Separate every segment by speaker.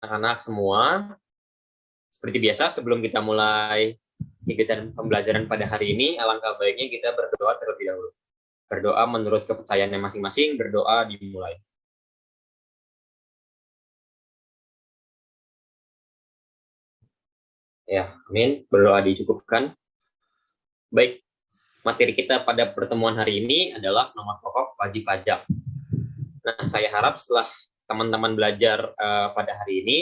Speaker 1: anak-anak semua. Seperti biasa, sebelum kita mulai kegiatan pembelajaran pada hari ini, alangkah baiknya kita berdoa terlebih dahulu. Berdoa menurut kepercayaannya masing-masing, berdoa dimulai. Ya, amin. Berdoa dicukupkan. Baik, materi kita pada pertemuan hari ini adalah nomor pokok wajib pajak. Nah, saya harap setelah teman-teman belajar pada hari ini,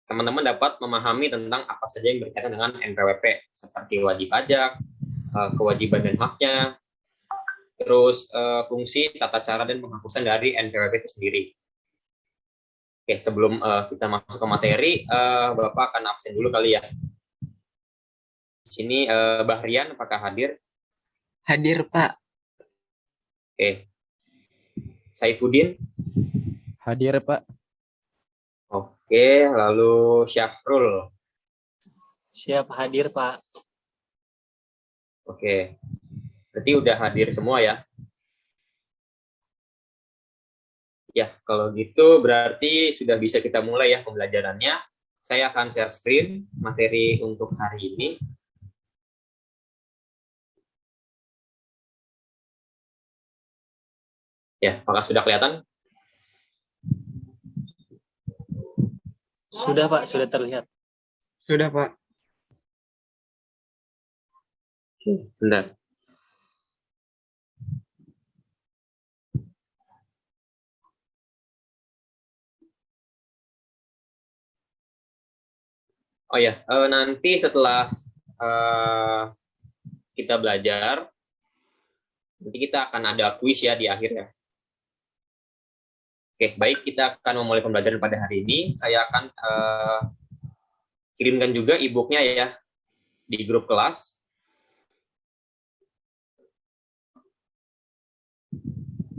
Speaker 1: teman-teman dapat memahami tentang apa saja yang berkaitan dengan NPWP, seperti wajib pajak, kewajiban dan haknya, terus fungsi, tata cara, dan penghapusan dari NPWP itu sendiri. Oke, sebelum kita masuk ke materi, Bapak akan absen dulu kali ya. Di sini Bahrian, apakah hadir?
Speaker 2: Hadir, Pak.
Speaker 1: Oke. Saifuddin?
Speaker 3: Hadir, Pak.
Speaker 1: Oke, lalu Syahrul?
Speaker 4: Siap hadir, Pak.
Speaker 1: Oke, berarti udah hadir semua ya? Ya, kalau gitu berarti sudah bisa kita mulai ya pembelajarannya. Saya akan share screen materi untuk hari ini. Ya, apakah sudah kelihatan?
Speaker 4: Sudah, Pak, sudah terlihat.
Speaker 2: Sudah, Pak.
Speaker 1: Sebentar. Oh ya, nanti setelah kita belajar, nanti kita akan ada kuis ya di akhir ya. Oke, baik, kita akan memulai pembelajaran pada hari ini. Saya akan kirimkan juga e-booknya ya di grup kelas.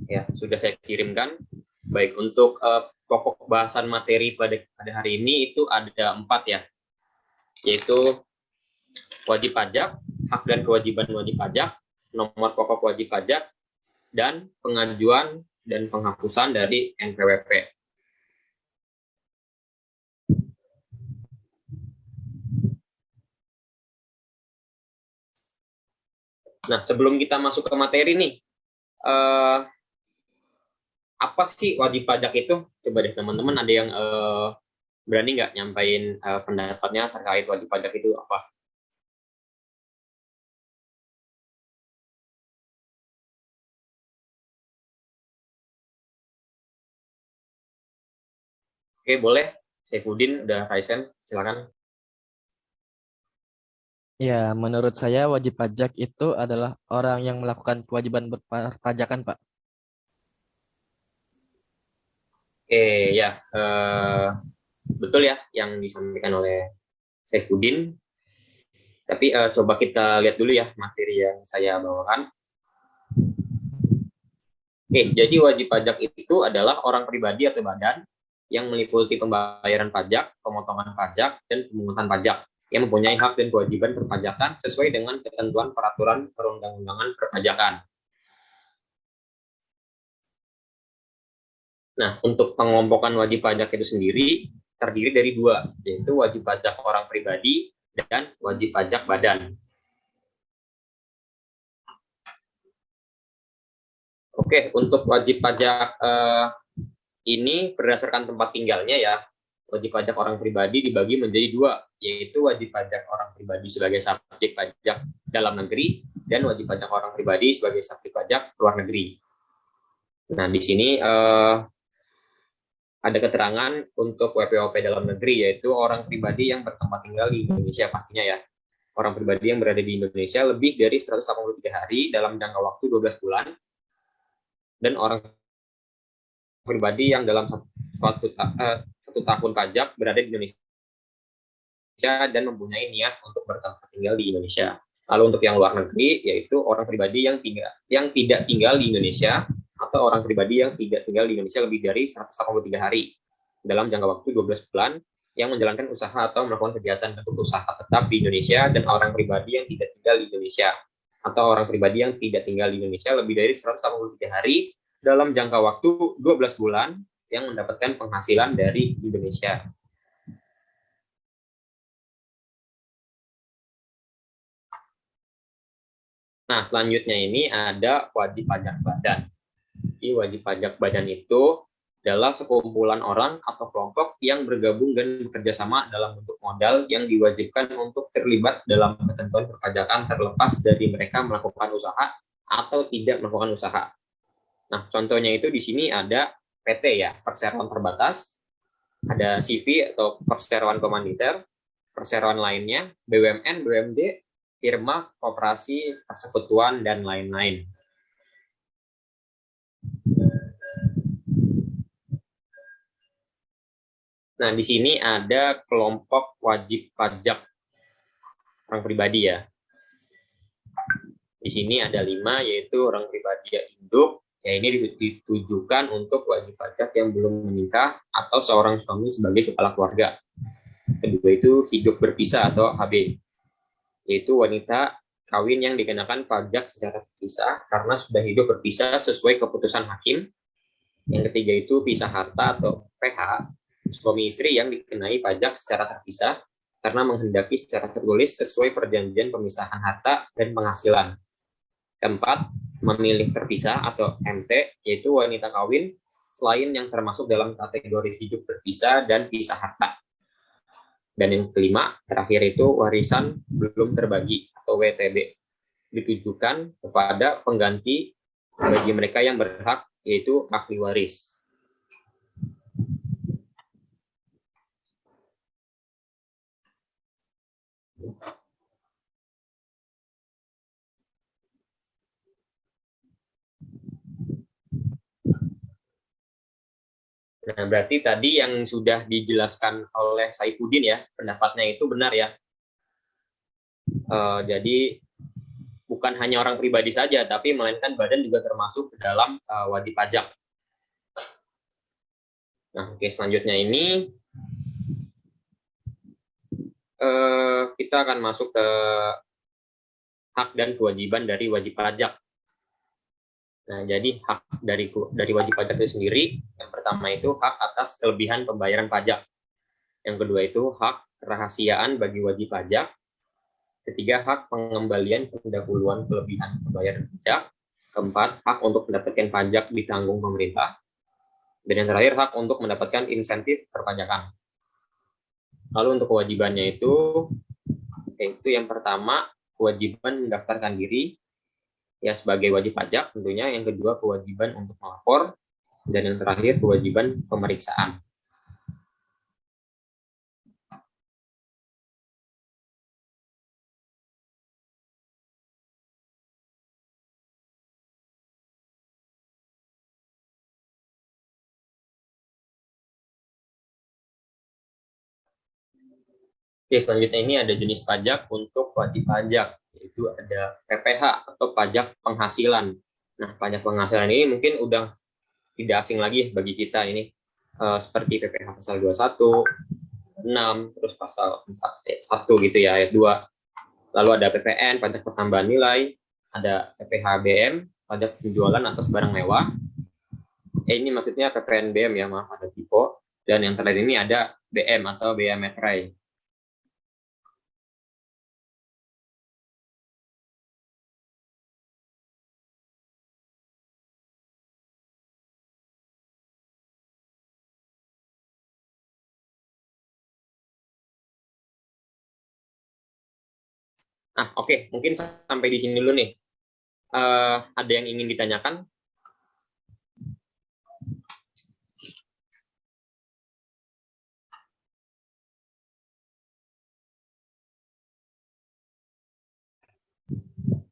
Speaker 1: Ya, sudah saya kirimkan. Baik, untuk pokok bahasan materi pada hari ini itu ada 4 ya, yaitu wajib pajak, hak dan kewajiban wajib pajak, nomor pokok wajib pajak, dan pengajuan dan penghapusan dari NPWP. Nah, sebelum kita masuk ke materi nih, apa sih wajib pajak itu? Coba deh teman-teman, ada yang berani nggak nyampain pendapatnya terkait wajib pajak itu apa? Oke, boleh. Saifuddin, udah Raisen, silakan.
Speaker 3: Ya, menurut saya wajib pajak itu adalah orang yang melakukan kewajiban berpajakan, Pak.
Speaker 1: Oke, ya. Betul ya yang disampaikan oleh Saifuddin. Tapi coba kita lihat dulu ya materi yang saya bawakan. Oke, jadi wajib pajak itu adalah orang pribadi atau badan yang meliputi pembayaran pajak, pemotongan pajak, dan pemungutan pajak yang mempunyai hak dan kewajiban perpajakan sesuai dengan ketentuan peraturan perundang-undangan perpajakan. Nah, untuk pengelompokan wajib pajak itu sendiri terdiri dari 2, yaitu wajib pajak orang pribadi dan wajib pajak badan. Oke, untuk wajib pajak ini berdasarkan tempat tinggalnya ya. Wajib pajak orang pribadi dibagi menjadi 2, yaitu wajib pajak orang pribadi sebagai subjek pajak dalam negeri dan wajib pajak orang pribadi sebagai subjek pajak luar negeri. Nah, di sini ada keterangan untuk WPOP dalam negeri, yaitu orang pribadi yang bertempat tinggal di Indonesia pastinya ya. Orang pribadi yang berada di Indonesia lebih dari 183 hari dalam jangka waktu 12 bulan, dan orang pribadi yang dalam satu tahun pajak berada di Indonesia dan mempunyai niat untuk bertempat tinggal di Indonesia. Lalu untuk yang luar negeri, yaitu orang pribadi yang tidak tinggal di Indonesia atau orang pribadi yang tidak tinggal di Indonesia lebih dari 183 hari dalam jangka waktu 12 bulan yang menjalankan usaha atau melakukan kegiatan bentuk usaha tetap di Indonesia, dan orang pribadi yang tidak tinggal di Indonesia atau orang pribadi yang tidak tinggal di Indonesia lebih dari 183 hari dalam jangka waktu 12 bulan yang mendapatkan penghasilan dari Indonesia. Nah, selanjutnya ini ada wajib pajak badan. Jadi wajib pajak badan itu adalah sekumpulan orang atau kelompok yang bergabung dan bekerja sama dalam bentuk modal yang diwajibkan untuk terlibat dalam ketentuan perpajakan terlepas dari mereka melakukan usaha atau tidak melakukan usaha. Nah, contohnya itu di sini ada PT ya, perseroan terbatas, ada CV atau perseroan komaniter, perseroan lainnya, BUMN, BUMD, firma, koperasi, persekutuan, dan lain-lain. Nah, di sini ada kelompok wajib pajak orang pribadi ya. Di sini ada 5, yaitu orang pribadi yang induk, ya ini ditujukan untuk wajib pajak yang belum menikah atau seorang suami sebagai kepala keluarga. Kedua itu hidup berpisah atau HB, yaitu wanita kawin yang dikenakan pajak secara terpisah karena sudah hidup berpisah sesuai keputusan hakim. Yang ketiga itu pisah harta atau PH, suami istri yang dikenai pajak secara terpisah karena menghendaki secara tertulis sesuai perjanjian pemisahan harta dan penghasilan. Keempat, memilih terpisah atau MT, yaitu wanita kawin selain yang termasuk dalam kategori hidup berpisah dan pisah harta. Dan yang kelima, terakhir itu warisan belum terbagi atau WTB, ditujukan kepada pengganti bagi mereka yang berhak, yaitu ahli waris. Nah, berarti tadi yang sudah dijelaskan oleh Saifuddin ya, pendapatnya itu benar ya. Jadi bukan hanya orang pribadi saja, tapi melainkan badan juga termasuk ke dalam wajib pajak. Nah, oke, selanjutnya ini kita akan masuk ke hak dan kewajiban dari wajib pajak. Nah, jadi hak dari wajib pajak itu sendiri, yang pertama itu hak atas kelebihan pembayaran pajak. Yang kedua itu hak kerahasiaan bagi wajib pajak. Ketiga, hak pengembalian pendahuluan kelebihan pembayaran pajak. Keempat, hak untuk mendapatkan pajak ditanggung pemerintah. Dan yang terakhir, hak untuk mendapatkan insentif perpajakan. Lalu untuk kewajibannya itu yang pertama, kewajiban mendaftarkan diri ya sebagai wajib pajak tentunya. Yang kedua, kewajiban untuk melapor. Dan yang terakhir, kewajiban pemeriksaan. Oke, selanjutnya ini ada jenis pajak untuk wajib pajak, yaitu ada PPH atau pajak penghasilan. Nah, pajak penghasilan ini mungkin udah tidak asing lagi bagi kita ini, seperti PPH pasal 21, 6, terus pasal 4 gitu ya, ayat 2. Lalu ada PPN, pajak pertambahan nilai, ada PPHBM, pajak penjualan atas barang mewah. Ini maksudnya PPNBM ya, maaf ada typo. Dan yang terakhir ini ada BM atau bea materai. Nah, oke, mungkin sampai di sini dulu nih. Ada yang ingin ditanyakan?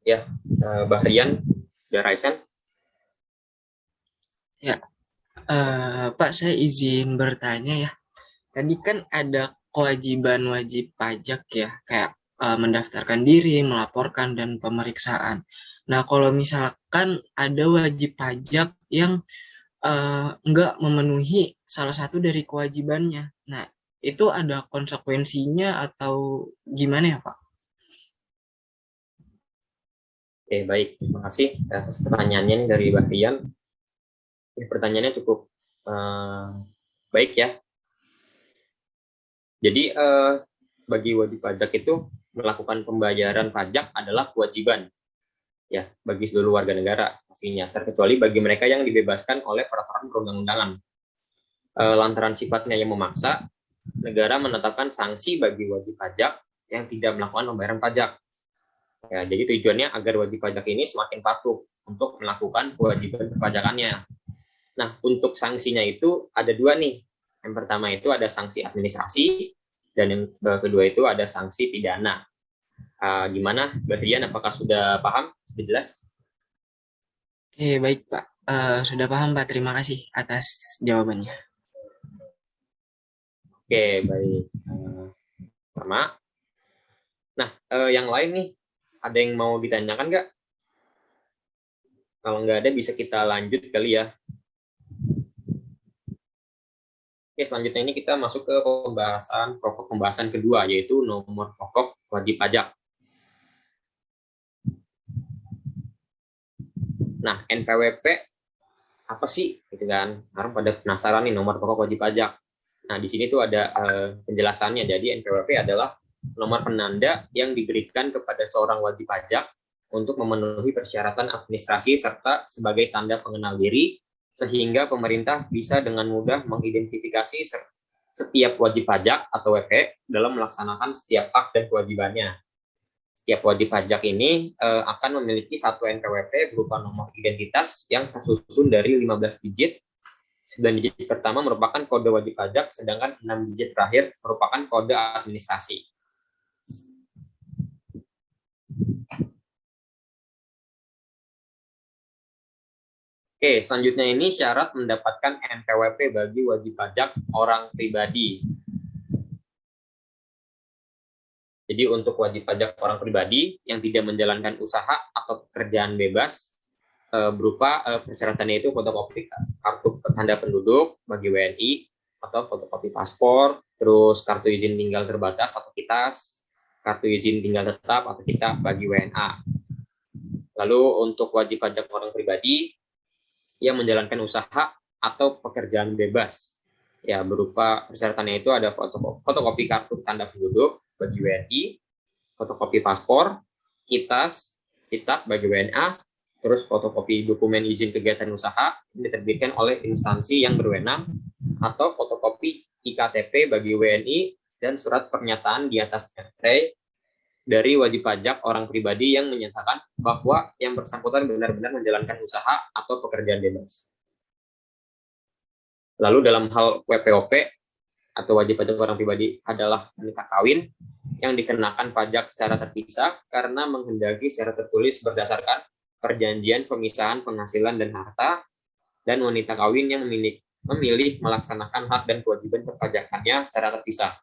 Speaker 1: Ya, Bahrian, Raisen.
Speaker 2: Ya, Pak, saya izin bertanya ya. Tadi kan ada kewajiban wajib pajak ya, kayak mendaftarkan diri, melaporkan, dan pemeriksaan. Nah, kalau misalkan ada wajib pajak yang nggak memenuhi salah satu dari kewajibannya, nah itu ada konsekuensinya atau gimana ya, Pak?
Speaker 1: Oke, baik. Terima kasih atas pertanyaannya nih dari Bahrian. Pertanyaannya cukup baik ya. Jadi bagi wajib pajak itu melakukan pembayaran pajak adalah kewajiban ya bagi seluruh warga negara pastinya, terkecuali bagi mereka yang dibebaskan oleh peraturan perundang-undangan. Lantaran sifatnya yang memaksa, negara menetapkan sanksi bagi wajib pajak yang tidak melakukan pembayaran pajak. Ya, jadi tujuannya agar wajib pajak ini semakin patuh untuk melakukan kewajiban perpajakannya. Nah, untuk sanksinya itu ada dua nih. Yang pertama itu ada sanksi administrasi, dan yang kedua itu ada sanksi pidana. Gimana, Mbak Rian? Apakah sudah paham? Sudah jelas?
Speaker 2: Oke, baik Pak. Sudah paham Pak, terima kasih atas jawabannya.
Speaker 1: Oke, baik. Sama. Nah, yang lain nih, ada yang mau ditanyakan nggak? Kalau nggak ada, bisa kita lanjut kali ya. Oke, selanjutnya ini kita masuk ke pokok pembahasan kedua, yaitu nomor pokok wajib pajak. Nah, NPWP apa sih? Gitu kan? Orang pada penasaran nih nomor pokok wajib pajak. Nah, di sini tuh ada penjelasannya. Jadi NPWP adalah nomor penanda yang diberikan kepada seorang wajib pajak untuk memenuhi persyaratan administrasi serta sebagai tanda pengenal diri, sehingga pemerintah bisa dengan mudah mengidentifikasi setiap wajib pajak atau WP dalam melaksanakan setiap hak dan kewajibannya. Setiap wajib pajak ini akan memiliki satu NPWP berupa nomor identitas yang tersusun dari 15 digit. 9 digit pertama merupakan kode wajib pajak, sedangkan 6 digit terakhir merupakan kode administrasi. Oke, selanjutnya ini syarat mendapatkan NPWP bagi wajib pajak orang pribadi. Jadi untuk wajib pajak orang pribadi yang tidak menjalankan usaha atau pekerjaan bebas, berupa persyaratannya itu fotokopi kartu tanda penduduk bagi WNI atau fotokopi paspor, terus kartu izin tinggal terbatas atau KITAS, kartu izin tinggal tetap atau KITA bagi WNA. Lalu untuk wajib pajak orang pribadi yang menjalankan usaha atau pekerjaan bebas, ya berupa persyaratannya itu ada fotokopi kartu tanda penduduk bagi WNI, fotokopi paspor, KITAS, KITA bagi WNA, terus fotokopi dokumen izin kegiatan usaha yang diterbitkan oleh instansi yang berwenang, atau fotokopi IKTP bagi WNI, dan surat pernyataan di atas materai dari wajib pajak orang pribadi yang menyatakan bahwa yang bersangkutan benar-benar menjalankan usaha atau pekerjaan bebas. Lalu dalam hal WPOP atau wajib pajak orang pribadi adalah wanita kawin yang dikenakan pajak secara terpisah karena menghendaki secara tertulis berdasarkan perjanjian pemisahan penghasilan dan harta, dan wanita kawin yang memilih melaksanakan hak dan kewajiban perpajakannya secara terpisah.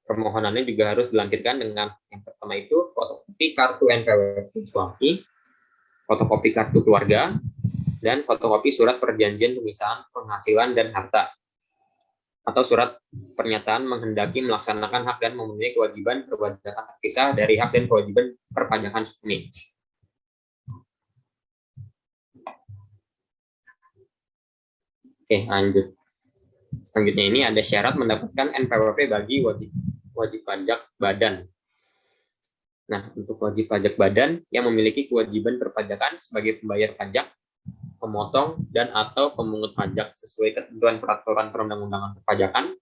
Speaker 1: Permohonannya juga harus dilampirkan dengan yang pertama itu fotokopi kartu NPWP suami, fotokopi kartu keluarga, dan fotokopi surat perjanjian pemisahan penghasilan dan harta, atau surat pernyataan menghendaki melaksanakan hak dan memenuhi kewajiban perpajakan terpisah dari hak dan kewajiban perpajakan suami. Oke, lanjut. Selanjutnya ini ada syarat mendapatkan NPWP bagi wajib pajak badan. Nah, untuk wajib pajak badan yang memiliki kewajiban perpajakan sebagai pembayar pajak, pemotong, dan atau pemungut pajak sesuai ketentuan peraturan perundang-undangan perpajakan,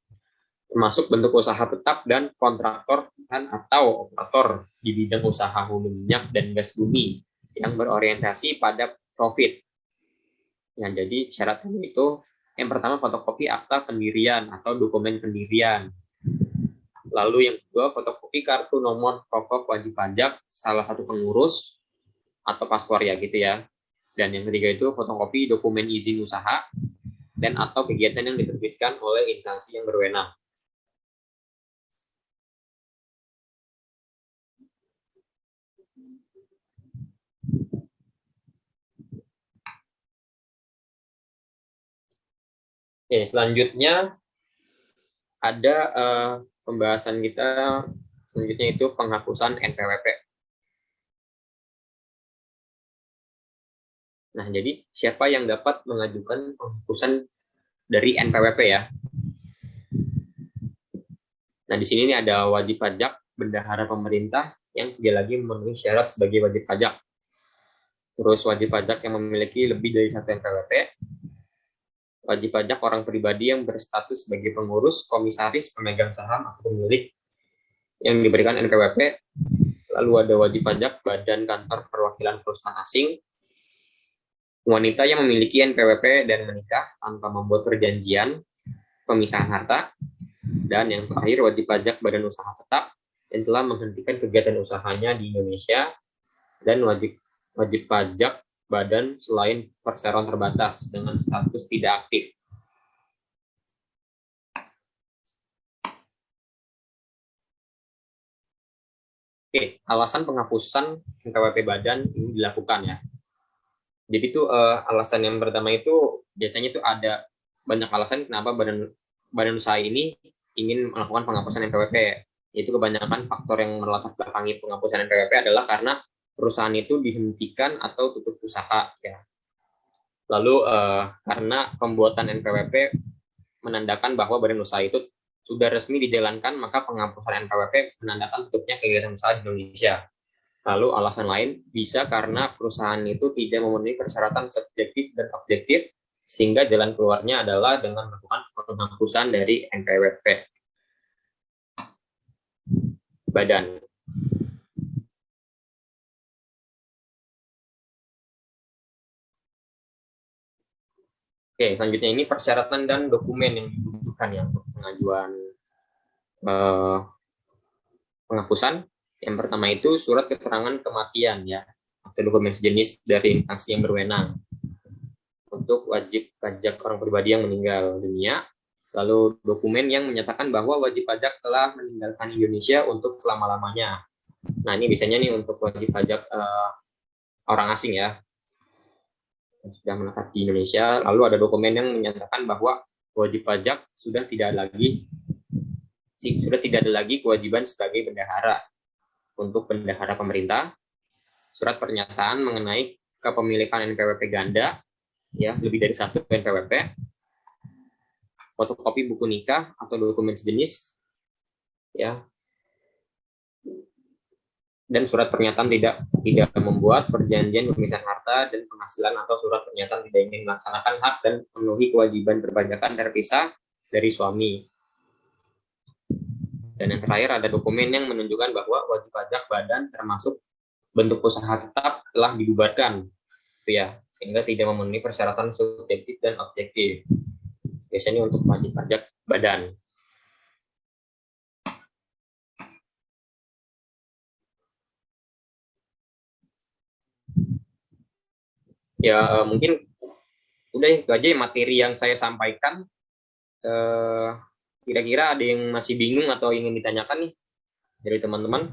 Speaker 1: termasuk bentuk usaha tetap dan kontraktor dan atau operator di bidang usaha hulu minyak dan gas bumi yang berorientasi pada profit. Ya, jadi syaratnya itu yang pertama fotokopi akta pendirian atau dokumen pendirian. Lalu yang kedua fotokopi kartu nomor pokok wajib pajak salah satu pengurus atau paspor ya gitu ya. Dan yang ketiga itu fotokopi dokumen izin usaha dan atau kegiatan yang diterbitkan oleh instansi yang berwenang. Oke, selanjutnya ada pembahasan kita selanjutnya itu penghapusan NPWP. Nah, jadi siapa yang dapat mengajukan penghapusan dari NPWP ya. Nah, di sini nih ada wajib pajak bendahara pemerintah yang tidak lagi memenuhi syarat sebagai wajib pajak. Terus wajib pajak yang memiliki lebih dari satu NPWP, wajib pajak orang pribadi yang berstatus sebagai pengurus, komisaris, pemegang saham, atau pemilik yang diberikan NPWP. Lalu ada wajib pajak badan kantor perwakilan perusahaan asing, wanita yang memiliki NPWP dan menikah tanpa membuat perjanjian pemisahan harta, dan yang terakhir wajib pajak badan usaha tetap yang telah menghentikan kegiatan usahanya di Indonesia, dan wajib pajak badan selain perseroan terbatas dengan status tidak aktif. Oke, alasan penghapusan NPWP badan ini dilakukan ya. Jadi itu alasan yang pertama itu biasanya itu ada banyak alasan kenapa badan usaha ini ingin melakukan penghapusan NPWP. Itu kebanyakan faktor yang melatar belakangi penghapusan NPWP adalah karena perusahaan itu dihentikan atau tutup usaha ya. Lalu karena pembuatan NPWP menandakan bahwa badan usaha itu sudah resmi dijalankan, maka penghapusan NPWP menandakan tutupnya kegiatan usaha di Indonesia. Lalu alasan lain bisa karena perusahaan itu tidak memenuhi persyaratan subjektif dan objektif, sehingga jalan keluarnya adalah dengan melakukan penghapusan dari NPWP badan. Oke, selanjutnya ini persyaratan dan dokumen yang dibutuhkan ya untuk pengajuan penghapusan. Yang pertama itu surat keterangan kematian ya, atau dokumen sejenis dari instansi yang berwenang untuk wajib pajak orang pribadi yang meninggal dunia. Lalu dokumen yang menyatakan bahwa wajib pajak telah meninggalkan Indonesia untuk selama-lamanya. Nah, ini biasanya nih untuk wajib pajak orang asing ya, yang sudah menetap di Indonesia. Lalu ada dokumen yang menyatakan bahwa wajib pajak sudah tidak ada lagi kewajiban sebagai bendahara untuk bendahara pemerintah, surat pernyataan mengenai kepemilikan NPWP ganda ya, lebih dari satu NPWP, fotokopi buku nikah atau dokumen sejenis ya, dan surat pernyataan tidak membuat perjanjian pemisahan harta dan penghasilan, atau surat pernyataan tidak ingin melaksanakan hak dan memenuhi kewajiban perpajakan terpisah dari suami. Dan yang terakhir ada dokumen yang menunjukkan bahwa wajib pajak badan termasuk bentuk usaha tetap telah dibubarkan, itu ya, sehingga tidak memenuhi persyaratan subjektif dan objektif. Biasanya untuk wajib pajak badan. Ya mungkin udah itu aja materi yang saya sampaikan. Kira-kira ada yang masih bingung atau ingin ditanyakan nih dari teman-teman?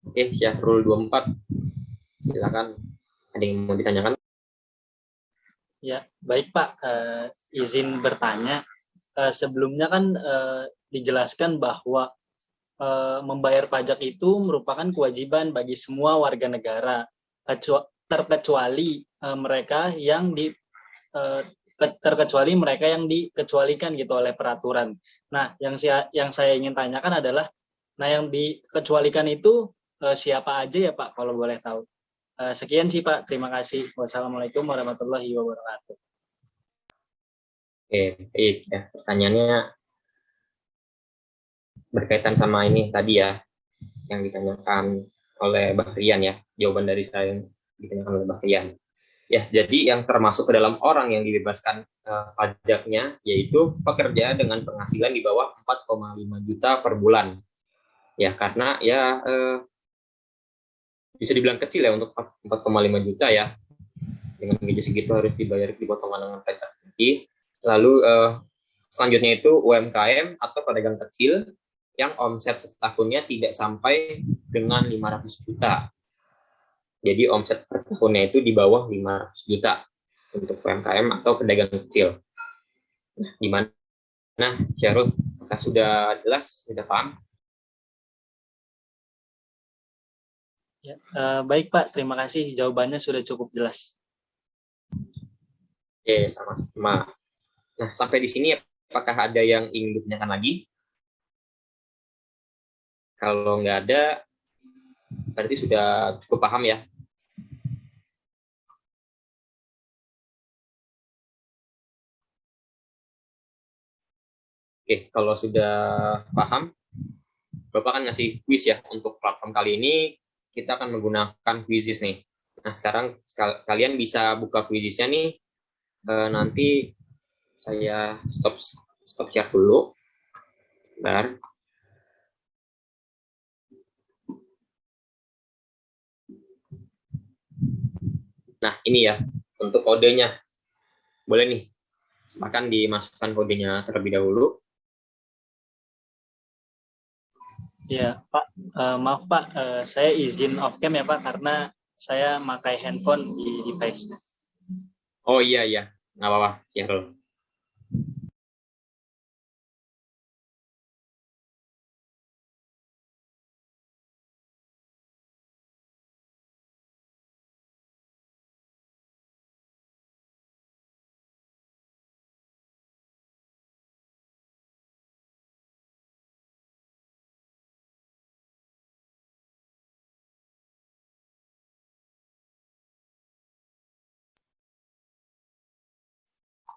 Speaker 1: Oke, Syahrul 24. Silakan, ada yang mau ditanyakan?
Speaker 4: Ya, baik Pak. Izin bertanya. Sebelumnya kan dijelaskan bahwa membayar pajak itu merupakan kewajiban bagi semua warga negara, terkecuali mereka yang dikecualikan gitu oleh peraturan. Nah, yang saya ingin tanyakan adalah, nah yang dikecualikan itu siapa aja ya Pak, kalau boleh tahu? Sekian sih Pak, terima kasih. Wassalamualaikum warahmatullahi wabarakatuh.
Speaker 1: Oke, baik ya. Pertanyaannya berkaitan sama ini tadi ya, yang ditanyakan oleh Mbak Rian ya, jawaban dari saya yang ditanyakan oleh Mbak Rian. Ya, jadi yang termasuk ke dalam orang yang dibebaskan pajaknya yaitu pekerja dengan penghasilan di bawah 4,5 juta per bulan. Ya, karena ya bisa dibilang kecil ya untuk 4,5 juta ya. Dengan gaji segitu harus dipotong dengan pajak. Lalu selanjutnya itu UMKM atau pedagang kecil yang omset setahunnya tidak sampai dengan 500 juta. Jadi omset per tahunnya itu di bawah 500 juta untuk UMKM atau pedagang kecil. Nah, gimana Syahrul? Apakah sudah jelas, sudah paham?
Speaker 4: Ya, baik Pak, terima kasih jawabannya sudah cukup jelas.
Speaker 1: Oke, sama-sama. Nah, sampai di sini apakah ada yang ingin ditanyakan lagi? Kalau nggak ada, berarti sudah cukup paham ya. Oke, kalau sudah paham, Bapak kan ngasih quiz ya untuk platform kali ini. Kita akan menggunakan quizzes nih. Nah, sekarang kalian bisa buka quizzesnya nih. Nanti saya stop share dulu. Bentar. Nah, ini ya untuk kodenya. Boleh nih, silakan dimasukkan kodenya terlebih dahulu.
Speaker 4: Ya Pak, maaf Pak, saya izin off cam ya Pak karena saya pakai handphone di device.
Speaker 1: Oh iya, nggak apa-apa, Syahrul.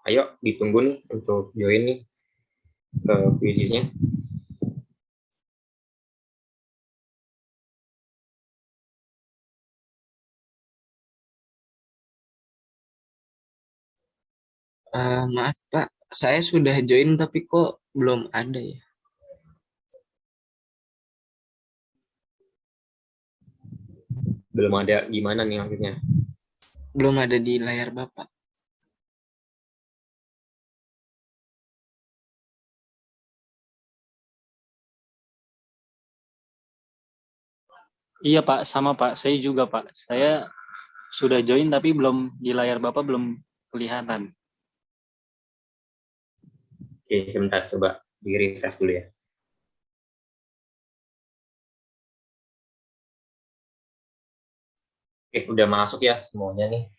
Speaker 1: Ayo ditunggu nih untuk join nih ke quiznya.
Speaker 2: Maaf Pak, saya sudah join tapi kok belum ada ya?
Speaker 1: Belum ada gimana nih maksudnya?
Speaker 2: Belum ada di layar Bapak.
Speaker 4: Iya Pak, sama Pak, saya juga Pak. Saya sudah join tapi belum di layar Bapak belum kelihatan.
Speaker 1: Oke, sebentar coba di refresh dulu ya. Oke, udah masuk ya semuanya nih.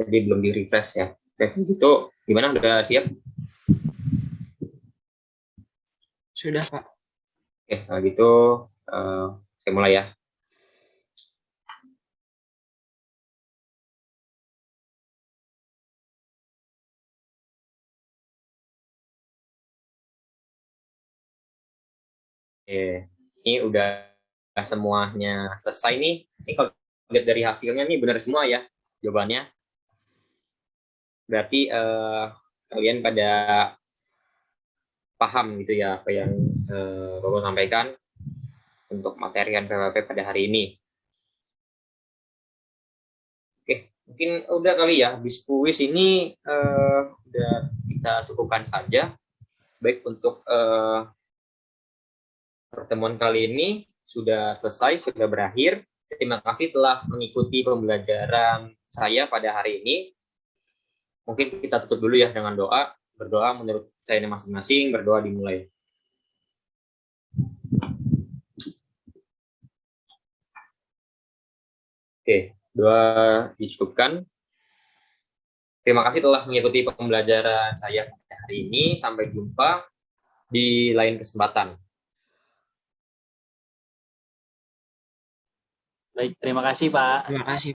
Speaker 1: Jadi belum di refresh ya. Oke, itu gimana? Udah siap?
Speaker 2: Sudah Pak.
Speaker 1: Oke, kalau gitu saya mulai ya. Oke, ini udah semuanya selesai nih. Ini kalau lihat dari hasilnya nih benar semua ya jawabannya. Berarti kalian pada paham gitu ya apa yang Bapak sampaikan untuk materi PWP pada hari ini. Oke, mungkin udah kali ya, habis kuis ini udah kita cukupkan saja. Baik untuk pertemuan kali ini sudah selesai, sudah berakhir. Terima kasih telah mengikuti pembelajaran saya pada hari ini. Mungkin kita tutup dulu ya dengan doa. Berdoa menurut saya masing-masing, berdoa dimulai. Oke, doa dicukupkan. Terima kasih telah mengikuti pembelajaran saya hari ini. Sampai jumpa di lain kesempatan.
Speaker 4: Baik, terima kasih Pak.
Speaker 2: Terima kasih.